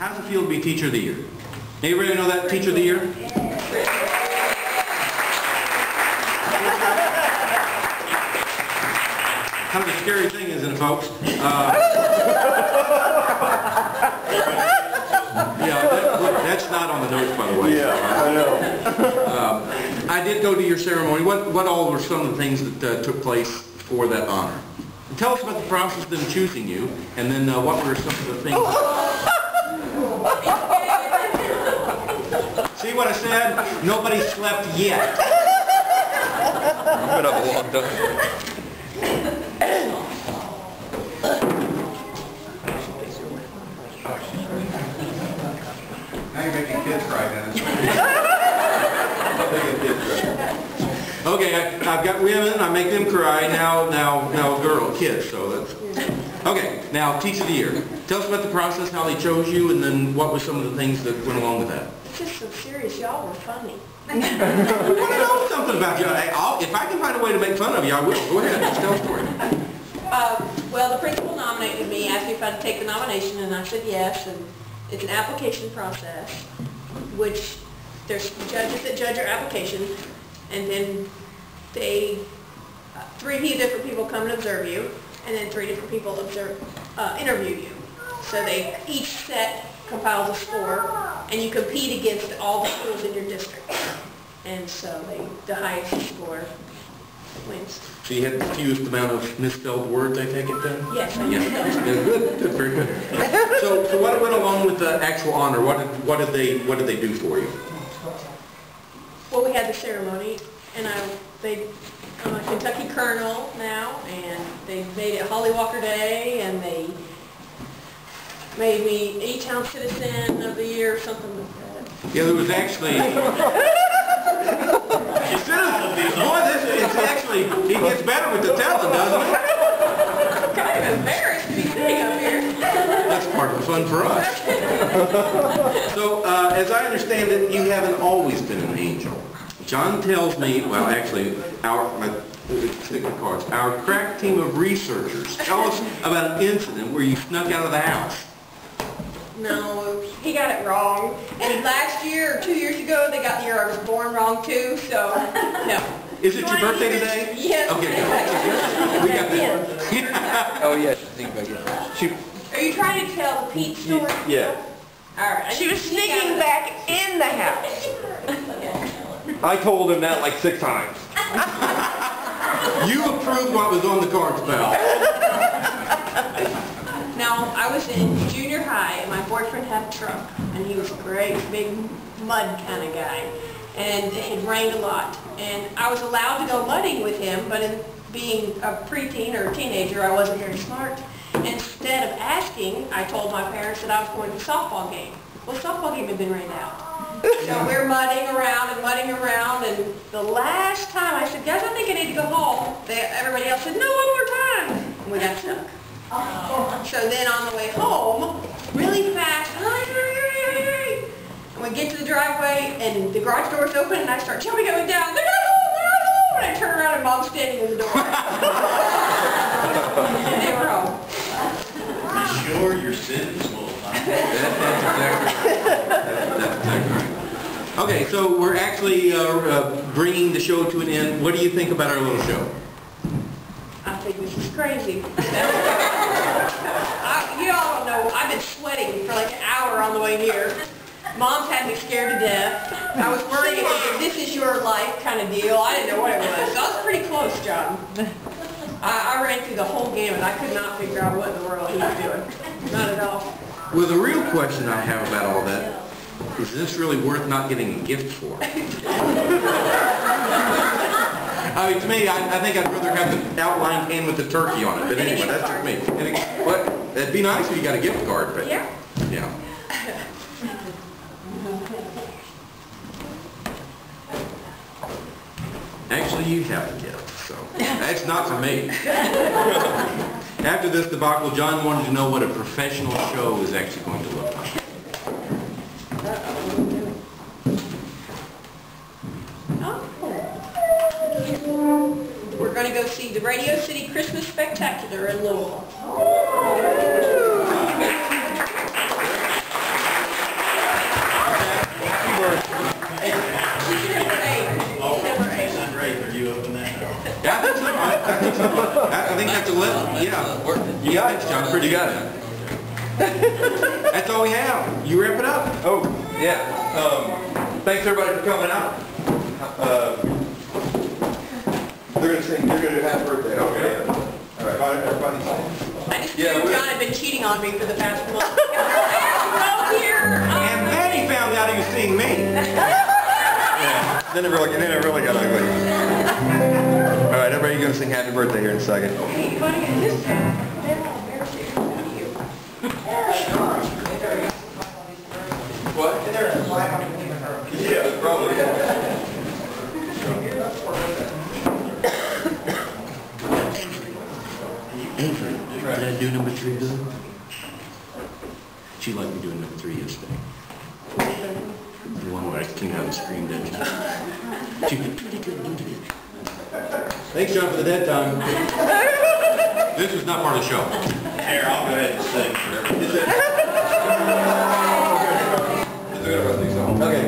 How does it feel to be Teacher of the Year? Anybody know that Teacher of the Year? Kind of a scary thing, isn't it, folks? Yeah, that's not on the notes, by the way. Yeah, I know. I did go to your ceremony. What all were some of the things that took place for that honor? Tell us about the process of them choosing you, and then what were some of the things... See what I said? Nobody slept yet. You've been up a long time. Now you're making kids cry, Dennis. Okay, I've got women, I make them cry, now kids, so that's... Okay, now Teacher of the Year. Tell us about the process, how they chose you, and then what were some of the things that went along with that. It's just so serious, y'all were funny. We want to know something about you. If I can find a way to make fun of you, I will. Go ahead, let's tell a story. Well, the principal nominated me, asked me if I'd take the nomination, and I said yes, and it's an application process, which there's judges that judge your application, and then they, 3 different people come and observe you, and then 3 different people interview you. So they, each set compiles a score, and you compete against all the schools in your district. And so the highest score wins. So you had the fewest amount of misspelled words, I take it then? Yes, I Yeah, good, very good. So what went along with the actual honor? What did they do for you? Well, we had the ceremony, and I'm a Kentucky Colonel now, and they made it Holly Walker Day, and they made me A-Town Citizen of the Year or something like that. Yeah, there was actually... It gets better with the telling, doesn't it? I'm kind of embarrassed to be sitting up here. That's part of the fun for us. So, as I understand it, you haven't always been an angel. John tells me, well, actually, our crack team of researchers tell us about an incident where you snuck out of the house. No, he got it wrong. And last year or 2 years ago, they got the year I was born wrong too, so no. Is it your birthday today? Yes. Okay, we got that. Oh yes, I think about it. Are you trying to tell the Pete story? Yeah. Alright. She was sneaking back in the house. I told him that like 6 times. You approved what was on the cards, pal. Now, I was in junior high, and my boyfriend had a truck, and he was a great, big mud kind of guy, and it had rained a lot, and I was allowed to go mudding with him, but in being a preteen or a teenager, I wasn't very smart. Instead of asking, I told my parents that I was going to a softball game. Well, the softball game had been rained out. So we're mudding around, and the last time I said, guys, I think I need to go home, everybody else said, no, one more time, and we got stuck. So then on the way home, really fast, hurry, and we get to the driveway, and the garage door's open, and I start jumping up and down, they're not home, and I turn around, and Mom's standing in the door. And they were home. Be sure your sins will find. That's exactly right. Okay, so we're actually bringing the show to an end. What do you think about our little show? I think this is crazy. You all don't know, I've been sweating for like an hour on the way here. Mom's had me scared to death. I was worried it was a this is your life kind of deal. I didn't know what it was. So I was pretty close, John. I ran through the whole gamut. I could not figure out what in the world he was doing. Not at all. Well, the real question I have about all that, is this really worth not getting a gift for? I mean, to me, I think I'd rather have the outline pan with the turkey on it. But anyway, that's just me. But it'd be nice if you got a gift card. But yeah. Yeah. Actually, you have a gift, so that's not for me. After this debacle, John wanted to know what a professional show is actually going to look like. We're going to go see the Radio City Christmas Spectacular in Louisville. got Thanks, it. John. Appreciate You got that. That's all we have. You wrap it up. Oh, yeah. Thanks everybody for coming out. They're gonna sing. They're gonna do happy birthday. Okay. All right. Everybody sing. I just knew John had been cheating on me for the past month. Oh, here. And then he found out he was seeing me. Yeah. Then it really got ugly. All right, everybody, gonna sing happy birthday here in a second. Hey, you want to get this? What? Yeah, probably. Did I do number 3 good? She liked me doing number 3 yesterday. The one where I came out and screamed at you. She did pretty good, didn't you? Thanks, John, for the dead time. This was not part of the show. Here, I'll go ahead and sing forever. Okay.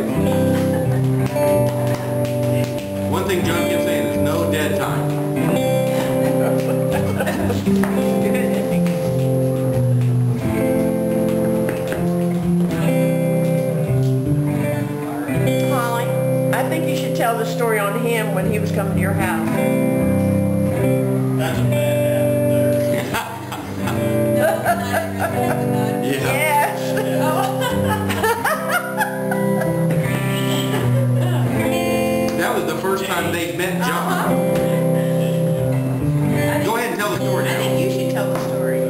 One thing John kept saying is no dead time. Holly, I think you should tell the story on him when he was coming to your house. That's a bad habit there. Yes. That was the first time they met John. Go ahead and tell the story I now. think you should tell the story.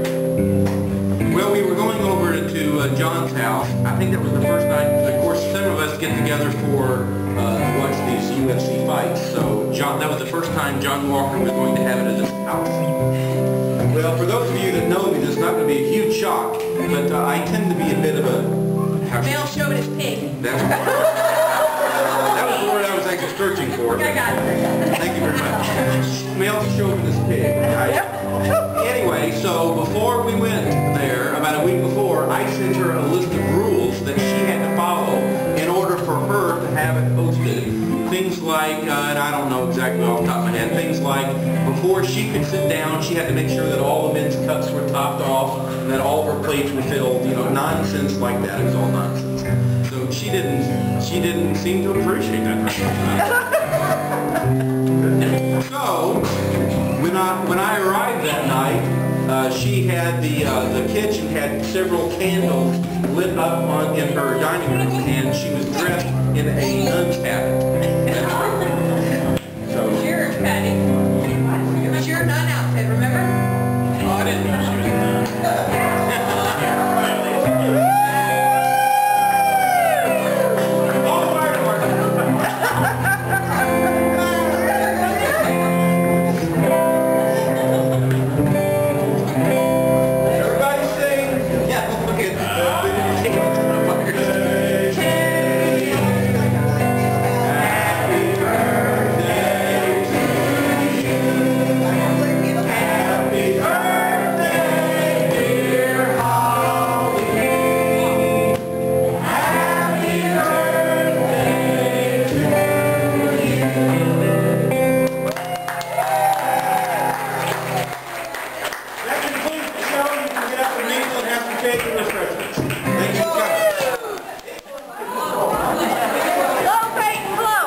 Well, we were going over to John's house. I think that was the first night. Of course, several of us get together for to watch these UFC fights. So John, that was the first time John Walker was going to have it at his house. Well, for those of you that know me, this is not going to be a huge shock, but I tend to be a bit of a... Male chauvinist pig. That was the word I was actually searching for. I got it. Thank you very much. Male chauvinist pig. Anyway, so before we went there, about a week before, I sent her a list of rules that she had to follow in order for her to have it posted. Things like, and I don't know exactly off the top of my head, things like before she could sit down, she had to make sure that all the men's cups were topped off and that all of her plates were filled, you know, nonsense like that. It was all nonsense. So she didn't seem to appreciate that. So when I arrived that night, she had the kitchen had several candles lit up in her dining room, and she was dressed in a nun's habit. So Sure, Patty. It was your nun outfit, remember? oh, I didn't know she was a nun. Everybody sing. Yeah, look at that. That concludes the show. You can get up and mingle and have some cake and refreshments. Thank you for coming. Blow, Peyton, blow.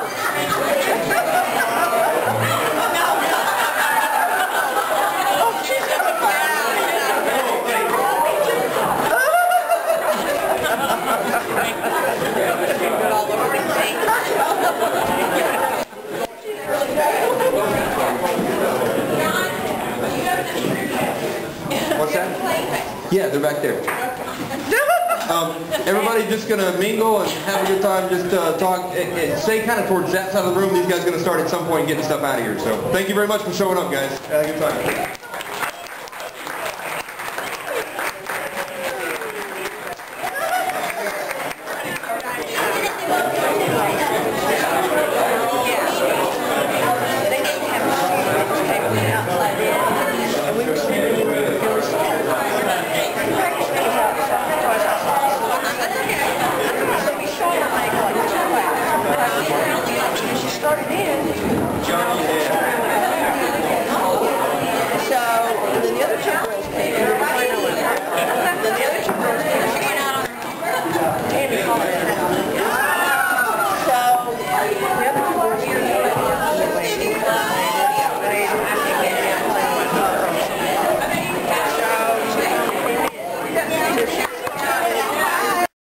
Oh, she's gonna What's that? Yeah, they're back there. Everybody just going to mingle and have a good time, just talk, and stay kind of towards that side of the room. These guys are going to start at some point getting stuff out of here. So thank you very much for showing up, guys. Have a good time. She started in. Johnny, So, and then the other two girls came in. Girl Scouts.